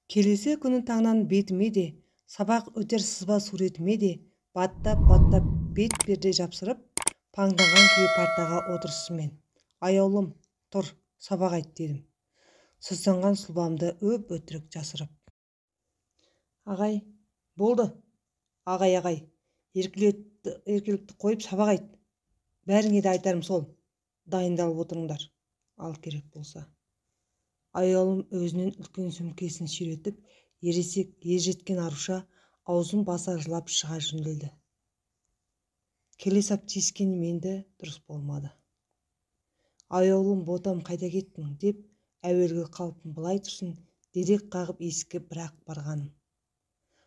Келесі күні таңнан бетіме де, сабақ өтер сызба суретіме де баттап бет-перде жапсырып, паңданған күйі партаға отырысымен. Аяулым, тұр, сабақ айт дедім. Сұстанған сұлбамды өп-өтірік жасырып. Ағай, болды. Ағай, еркелікті қойып сабақ айт. Бәріңе де айтарым сол. Дайындалып отырыңдар, ал керек болса. Аяулым өзінен үлкен сөмкесін сүйретіп, ересек ержеткен аруша аузын баса жылап шыға жөнелді. Келе сап тиіскені менді дұрыс болмады. Аяулым, ботам, қайда кеттің деп, әуелгі қалпын былай тұрсын, дерек қағып есікке бірақ барғаным.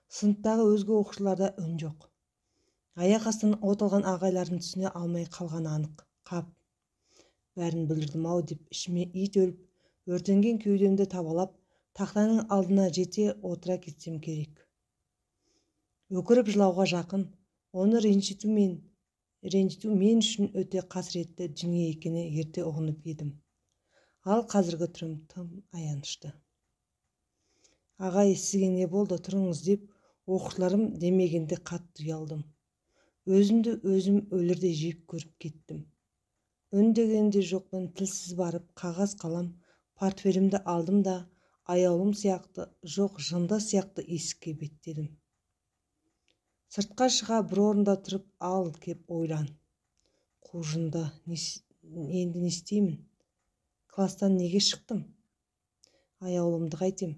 Сыныптағы өзге оқушыларда үн жоқ. Аяқ астынан оталған ағайлардың түсіне алмай қалған анық. Қап, бәрін білдірдім-ау деп ішіме ит өліп, өртенген кеудемді табалап, тақтаның алдына жете отыра кетсем керек. Өкіріп жылауға жақын, оны ренжіту мен үшін өте қасіретті дүние екені ерте ұғынып едім. Ал қазіргі түрім тым аянышты. Ағай, сізге не болды, тұрыңыз деп, оқушыларым демегенде қатты ұялдым. Өзімді өзім өлердей жек көріп кеттім. Үндегенде жоқпын, тілсіз барып, қағаз қалам, портфелімді алдым да, аяулым сияқты, жоқ жынды сияқты есікке беттедім. Сыртқа шыға бір орында тұрып, ал кеп ойлан. Қу жынды, енді не істеймін? Класстан неге шықтым? Аяулымды қайтем?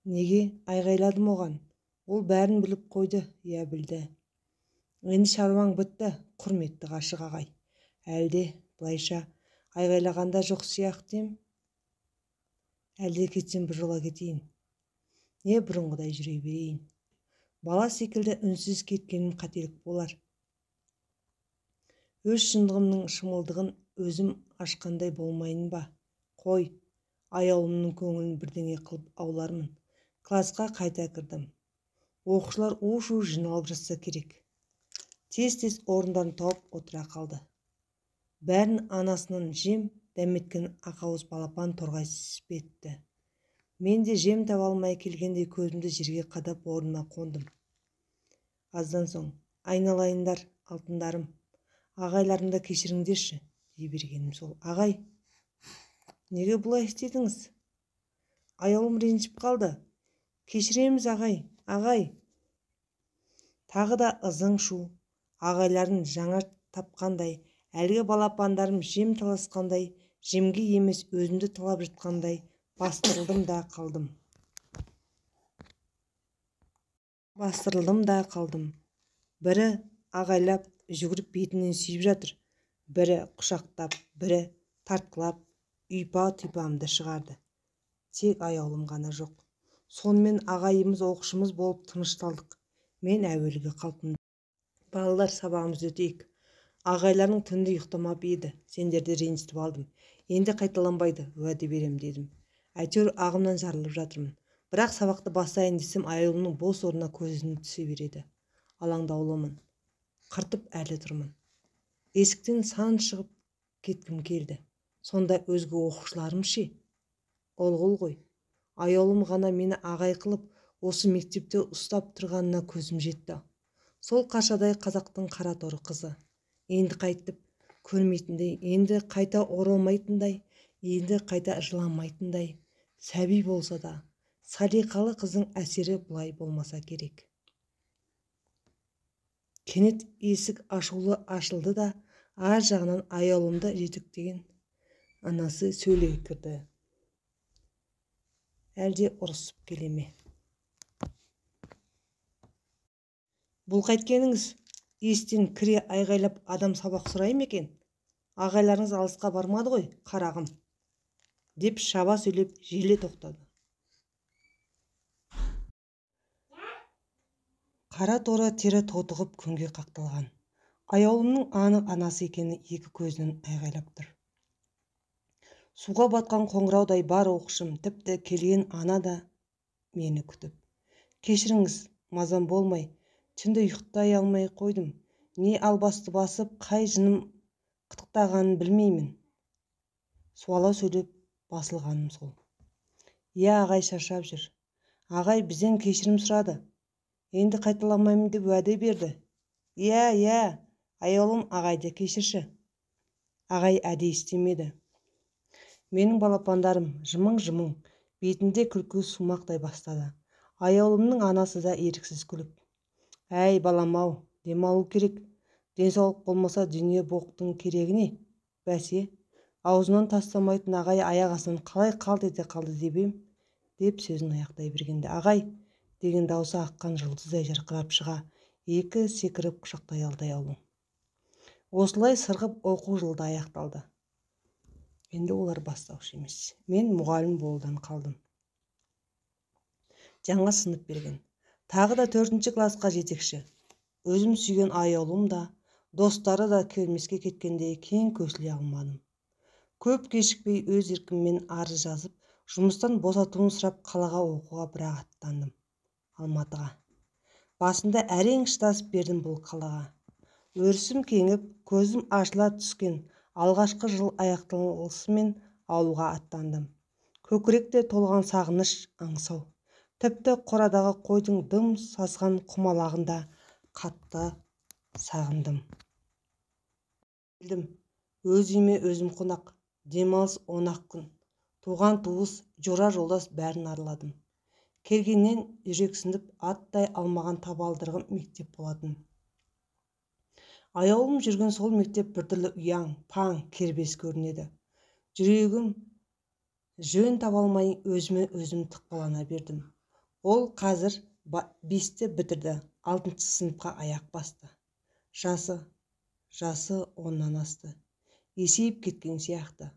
Неге айғайладым оған? Ол бәрін біліп қойды, я білді. Енді шаруаң бітті, құрметті ғашық ағай. Әлде бұлайша айғайлағанда жоқ сияқтым? Әлде кетсем бір жола кетейін? Не бұрынғыдай жүре берейін? Бала секілді үнсіз кеткенім қателік болар. Өз шындығымның шымылдығын өзім ашқандай болмайын ба? Қой, аяулымның көңілін бірдеңе қылып аулармын. Класқа қайта кірдім. Оқушылар у-шу жиналып жатса керек. Тез орындарын тауып отыра қалды. Бәрін анасынан жем дәметкен ақауыз балапан торғай іспетті. Мен де жем таба алмай келгенде көзімді жерге қадап орныма қондым. Аздан соң, айналайындар, алтындарым, ағайларымда кешіріңдерші, дей бергенім сол. Ағай, неге бұлай істедіңіз? Аяулым ренжіп қалды. Кешіреміз, ағай. Тағы да ызың шу. Ағайларын жаңа тапқандай, әлгі балапандарым жем таласқандай, жемге емес өзімді талап жатқандай, бастырылдым да қалдым. Бірі ағайлап, жүгіріп бетінен сүйіп жатыр, бірі құшақтап, бірі тартқылап, ұйпа-тұйпамды шығарды. Тек аяулым ғана жоқ. Сонымен ағайымыз оқушымыз болып тынышталдық. Мен әуелгі қалпымда. Балалар, сабағымызды өтейік. Ағайларың түнді ұйықтамап еді, сендерді ренжітіп алдым. Енді қайталанбайды, уәде берем дедім. Әйтеуір ағымнан жарылып жатырмын. Бірақ сабақты бастайын десем, аяулымның бос орнына көзім түсе береді. Алаңдаулымын. Қыртып әлі тұрмын. Есіктен сан шығып кеткім келді. Сонда өзге оқушыларым ше? Олғыл ғой. Аяулым ғана мені ағай қылып, осы мектепте ұстап тұрғанына көзім жетті. Сол қашадай қазақтың қара торы қызы. Енді қайтып көрмейтіндей, енді қайта оралмайтындай, енді қайта жыламайтындай, сәби болса да, салиқалы қыздың әсері бұлай болмаса керек. Кенет есік ашулы ашылды да, ар жағынан аяулымды жетектеген анасы сөйлей кірді. Әлде ұрысып келе ме? Бұл қайткеніңіз? Естен кіре айғайлап адам сабақ сұрай ма екен? Ағайларыңыз алысқа бармады ғой, қарағым, деп шаба сөйлеп желе тоқтады. Қара торы тері тотығып күнге қақталған. Аяулымның анық анасы екені екі көзінен айғайлап тұр. Суға батқан қоңыраудай бар оқушым, тіпті келген ана да мені күтіп. Кешіріңіз, мазам болмай, түнді ұйықтай алмай қойдым. Не албасты басып, қай жыным қытықтағанын білмеймін. Суала сөйлеп басылғаным сол. Я, ағай шаршап жүр. Ағай бізден кешірім сұрады. Енді қайталамаймын деп уәде берді. Иә, аяулым, ағайды кешірші. Ағай әдейі істемеді. Менің балапандарым жымың-жымың, бетінде күлкі сумақтай бастады. Аяулымның анасы да еріксіз күліп. Әй балам-ау, демалу керек. Денсаулық болмаса дүние боқтың керегі не? Бәсе, аузынан тастамайтын ағай аяқ астынан қалай қалт ете қалды деп сөзін аяқтай бергенде ағай деген даусы аққан жұлдыздай жарқырап шыға, екі секіріп құшақтай алды аяулым. Осылай сырғып оқу жылда аяқталды. Енді олар бастаушы емес. Мен мұғалім болудан қалдым. Жаңа сынып берген. Тағы да 4-ші классқа жетекші. Өзім сүйген аяулым да, достары да келмеске кеткенде кең көсіле алмадым. Көп кешікпей өз еркіммен арыз жазып, жұмыстан босатуын сұрап қалаға оқуға бірақ аттандым. Алматыға. Басында әрең шыдасып бердім бұл қалаға. Өрісім кеңіп, көзім ашыла түскен алғашқы жыл аяқталысымен ауылға аттандым. Көкіректе толған сағыныш аңсау. Тіпті қорадағы қойдың дым сасқан құмалағында қатты сағындым. Келдім. Өз үйіме өзім қонақ. Демалыс 10 күн. Туған туыс, жора жолдас бәрін араладым. Келгеннен жүрексіндіп аттай алмаған табалдырғым мектеп болатын. Аяулым жүрген сол мектеп біртүрлі ұяң, паң, кербес көрінеді. Жүрегім жөн таба алмай өзім тықпалана бердім. Ол қазір 5-ті бітірді, 6-шы сыныпқа аяқ басты. Жасы 10-нан асты. Есейіп кеткен сияқты.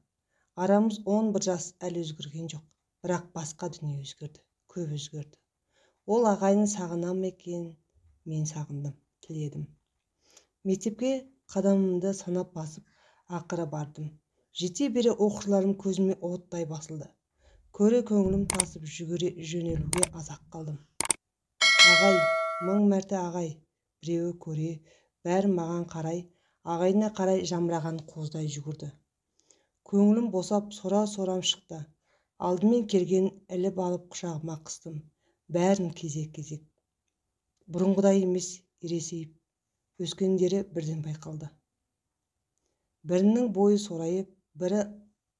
Арамыз 11 жас әлі өзгерген жоқ. Бірақ басқа дүние өзгерді, көп өзгерді. Ол ағайын сағына ма екен? Мен сағындым, тіледім. Мектепке қадамымды санап басып, ақыры бардым. Жете бере оқушыларым көзіме оттай басылды. Көре көңілім тасып жүгіре жөнелуге азақ қалдым. Ағай, 1000 мәрте ағай. Біреуі көре, бәрі маған қарай, ағайына қарай жамыраған қоздай жүгірді. Көңілім босап сора-сорам шықты. Алдымен келген іліп алып құшағыма қыстым. Бәрін кезек-кезек. Бұрынғыдай емес, ересейіп. Өскендері бірден байқалды. Бірінің бойы сорайып, бірі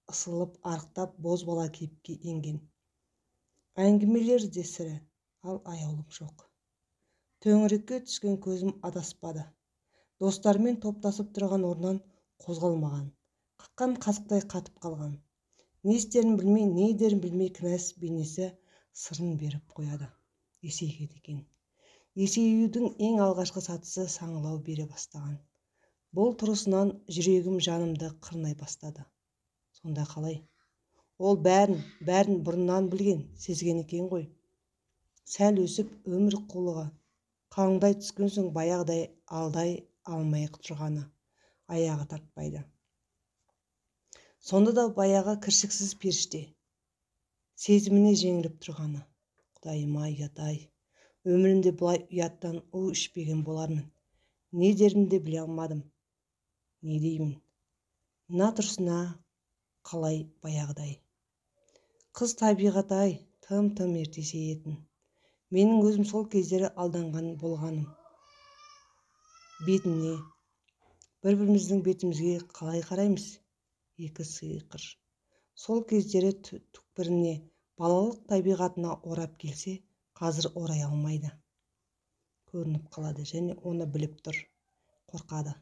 ысылып, арықтап, бозбала кейіпке енген. Әңгімелер де сірі, ал аяулым жоқ. Төңірекке түскен көзім адаспады. Достармен топтасып тұрған орнынан қозғалмаған. Қаққан қасықтай қатып қалған. Не істерін білмей, не дерін білмей кінәс бейнесі сырын беріп қояды. Есейген екен. Есеюдің ең алғашқы сатысы саңылау бере бастаған. Бұл тұрысынан жүрегім жанымды қырнай бастады. Сонда қалай? Ол бәрін бұрыннан білген, сезген екен ғой. Сәл өсіп өмір қулығы, қалыңдай түскен соң баяғыдай алдай алмай тұрғаны, аяғы тартпайды. Сонда да баяғы кіршіксіз періште, сезіміне жеңіліп тұрғаны. Құдайыма ұят-ай. Өмірімде бұлай ұяттан у ішпеген болармын. Не дерімді біле алмадым. Не деймін? Мына тұрсына қалай баяғыдай. Қыз табиғат-ай, тым-тым ерте сейетін. Менің өзім сол кездері алданған болғаным. Бетіне, бір-біріміздің бетімізге қалай қараймыз? Екі сиқыр. Сол кездері түкпіріне, балалық табиғатына орап келсе, қазір орай алмайды. Көрініп қалады және оны біліп тұр. Қорқады.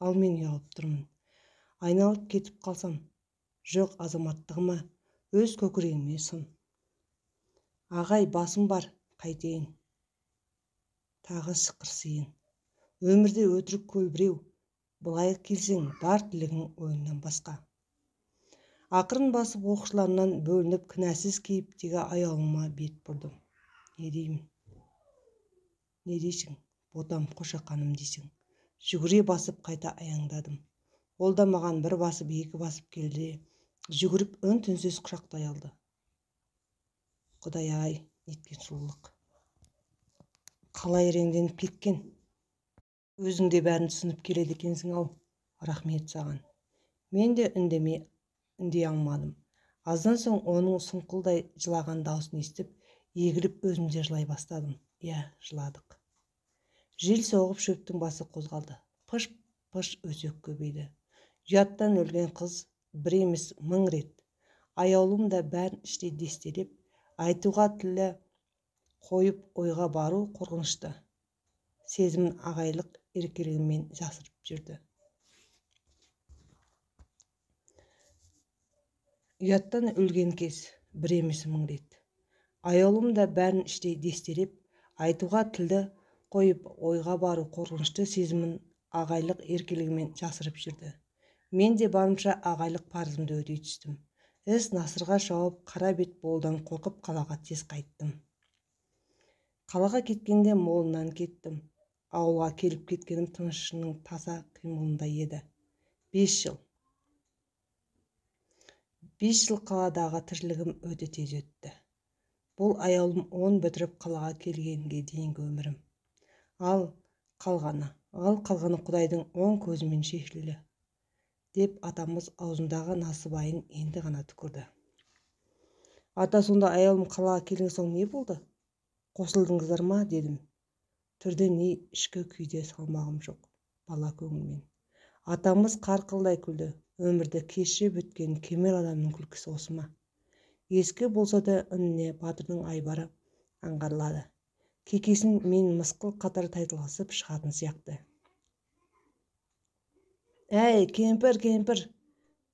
Ал мен ұялып тұрмын. Айналып кетіп қалсам, жоқ азаматтығыма, өз көкірегіме сын. Ағай, басым бар, қайтейін. Тағы сықырсиын. Өмірде өтірік көлбіреу, былай келсең бар тілігің ойыннан басқа. Ақырын басып оқушыларымнан бөлініп кінәсіз кейіптегі аяулыма бет бұрдым. Не деймін? Не дейсің? Ботам қошақаным дейсің. Жүгіре басып қайта аяңдадым. Ол да маған бір басып, екі басып келді. Жүгіріп үн-түнсіз құшақтай алды. Құдай-ай, неткен сұлулық. Қалай реңденіп кеткен. Өзің де бәрін түсініп келеді екенсің-ау. Рахмет саған. Мен де үндей алмадым. Аздан соң оның сұңқылдай жылаған даусын естіп, егіліп өзім де жылай бастадым. Иә, жыладық. Жел соғып шөптің басы қозғалды. Пыш-пыш өсек көбейді. Ұяттан өлген қыз бір емес 1000 рет. Аяулым да бәрін іштей дестелеп, айтуға тілі қойып ойға бару қорқынышты. Сезімін ағайлық еркелігімен жасырып жүрді. Ұяттан өлген кез бір емес 1000 рет. Аяулым да бәрін іштей дестелеп, айтуға тілді қойып ойға бару қорқынышты. Сезімін ағайлық еркелігімен жасырып жүрді. Мен де барымша ағайлық парызымды өтей түстім. Іс насырға шауып, қара бет болудан қорқып қалаға тез қайттым. Қалаға кеткенде молынан кеттім. Ауылға келіп кеткенім тынышының таза қимылындай еді. 5 жыл. 5 жыл қаладағы тіршілігім өте тез өтті. Бұл аяулым 10 бітіріп қалаға келгенге дейінгі өмірім. Ал қалғаны Құдайдың оң көзімен шешілді, деп атамыз аузындағы насыбайын енді ғана түкірді. Ата, сонда аяулым қалаға келген соң не болды? Қосылдыңыздар ма, дедім. Түрде не ішкі күйде салмағым жоқ, бала көңілмен. Атамыз қарқылдай күлді. Өмірді кешіріп өткен кемел адамның күлкісі осы ма? Ескі болса да үніне батырдың айбары аңғарылады. Кекесін мен мысқыл қатар тайталасып шығатын сияқты. Әй, кемпір,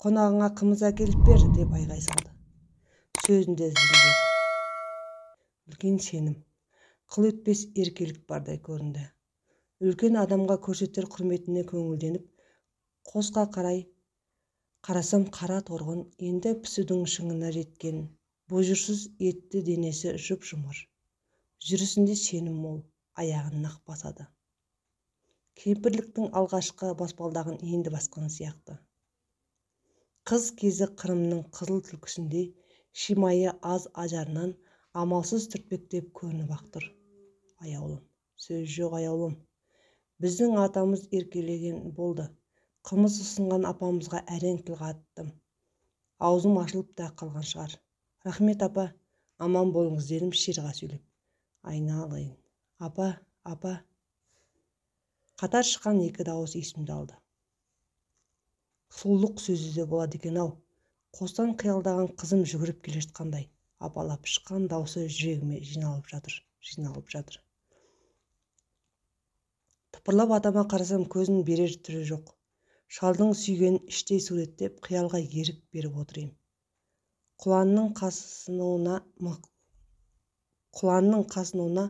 қонағыңа қымыз әкеліп бер, деп айғай салды. Сөзінде зілдеп. Үлкен сенім, қыл өтпес еркелік бардай көрінді. Үлкен адамға көрсетер құрметіне көңілденіп, қосқа қарасам қара торғын енді пісудің шыңына жеткен. Бұжырсыз етті денесі жұп-жұмыр. Жүрісінде сенім мол, аяғын нақ басады. Кемпірліктің алғашқы баспалдағын енді басқан сияқты. Қыз кезі Қырымның қызыл түлкісінде шимайы аз ажарынан амалсыз түртпектеп көрініп ақ тұр. Аяулым, сөз жоқ аяулым. Біздің атамыз еркелеген болды. Қымыз ұсынған апамызға әрең тіл қаттым. Аузым ашылып та қалған шығар. Рахмет апа, аман болыңыз, дедім ширыға сөйлеп. Айналайын. Апа. Қатар шыққан екі дауыс есімді алды. Сұлулық сөзі де болады екен-ау. Қостан қиялдаған қызым жүгіріп келе жатқандай. Апалап шыққан даусы жүрегіме жиналып жатыр. Тыпырлап атама қарасам көзін берер түрі жоқ. Шалдың сүйгенін іштей суреттеп, қиялға ерік беріп отырайым. Құланның қасынуына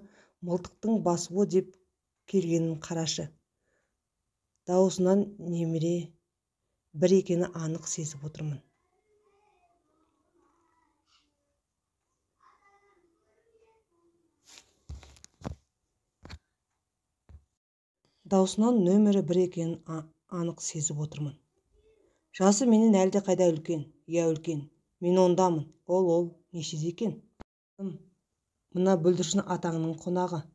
мылтықтың басуы деп келгенін қарашы. Даусынан немере бір екені анық сезіп отырмын. Жасы менен әлде қайда үлкен. Я үлкен. Мен ондамын. Ол нешеде екен? Мына бүлдіршін атаңның қонағы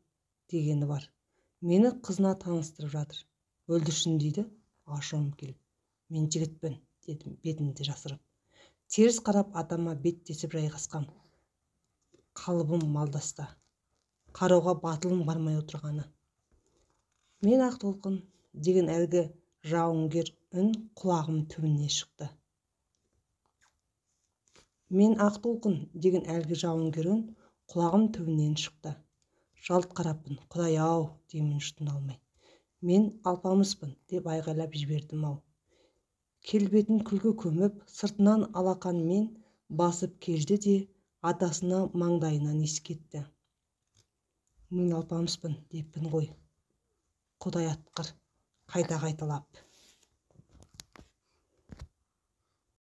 дегені бар. Мені қызына таныстырып жатыр. Бүлдіршін дейді, ашуым келіп. Мен жігітпін, дедім бетімді жасырып. Теріс қарап атама беттесіп жайғасқам. Қалыбым малдаста. Қарауға батылым бармай отырғаны. Мен ақ толқын деген әлгі жауынгер үн құлағым түбіне шықты. Жалт қараппын, Құдай-ау, деймін жұртын алмай. Мен алпамыспын, деп айғайлап жібердім-ау. Келбетін күлкі көміп, сыртынан алақанмен басып келді де, атасына маңдайынан иіскетті. Мен алпамыспын, деппін ғой. Құдай атқыр, қайта қайталап.